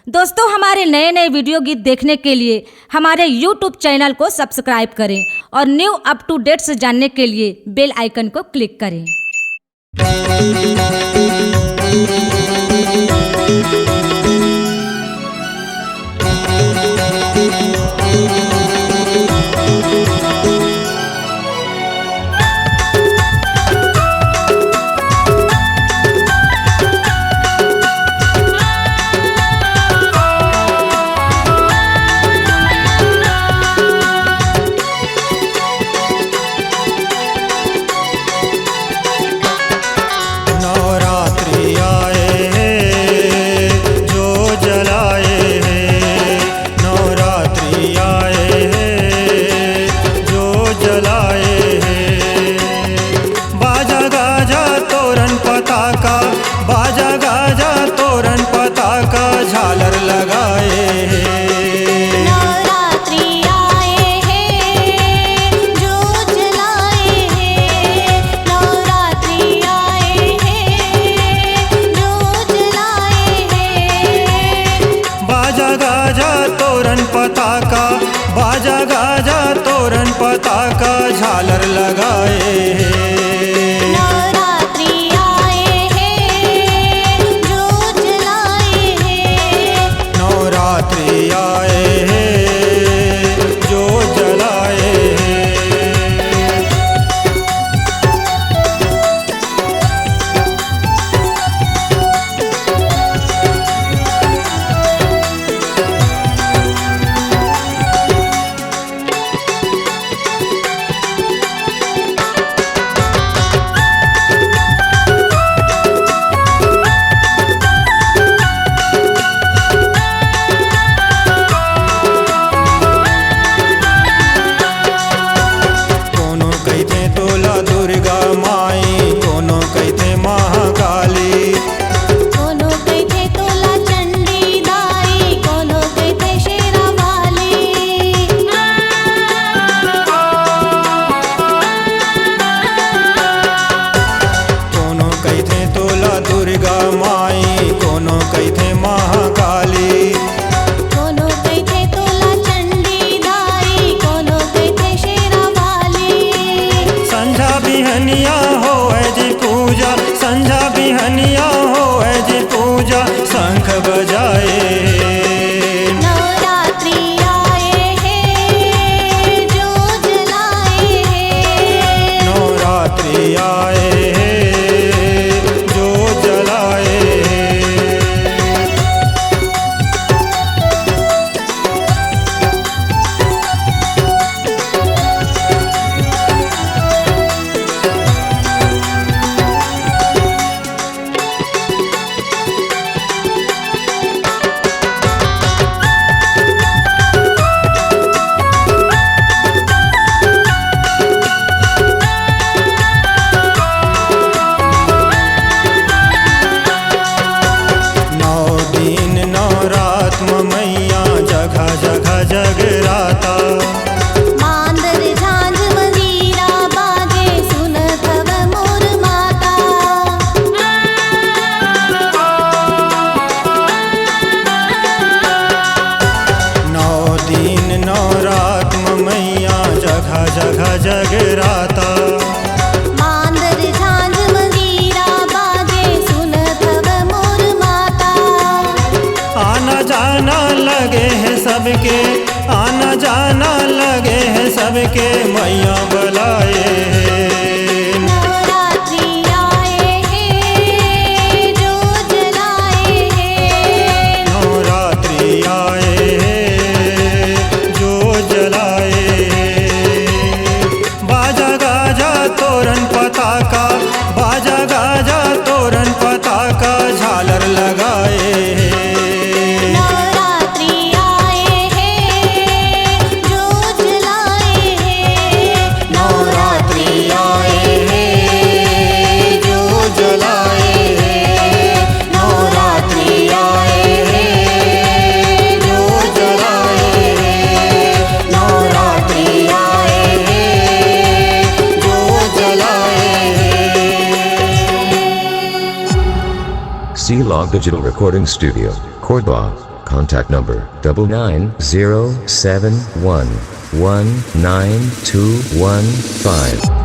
दोस्तों, हमारे नए नए वीडियो गीत देखने के लिए हमारे YouTube चैनल को सब्सक्राइब करें और न्यू अप टू डेट्स जानने के लिए बेल आइकन को क्लिक करें। बाजा गाजा तोरण पताका झालर लगाए हैं। नवरात्रि आए हैं जो जलाए हैं। नवरात्रि आए हैं जो जलाए हैं। बाजा गाजा तोरण पताका बाजा गाजा तोरण पताका झालर लगाए हैं। बिहनिया होए जी पूजा संझा बिहनिया होए जी पूजा शंख बजाए। नवरात्रि आए हैं जो जलाए हैं। नवरात्रि आए हैं जो जलाए हैं। मैया जगह जगह जगराता मांदर झांझ मंजीरा बाजे सुनत हव मोर माता। नौ दिन नौ रात मैया जगह जगह जगराता। मांदर झांझ मंजीरा बाजे सुनत हव मोर माता। आना जाना लगे हैं सबके आना जाना लगे हैं सबके मैया बुलाए हैं। नवरात्रि आए हैं जो जलाए हैं। नवरात्रि आए हैं जो जलाए हैं। बाजा गाजा तोरण पताका बाजा गाजा तोरण पताका झालर लगाए हैं। C-Log Digital Recording Studio, Cordoba, Contact number 99071192215.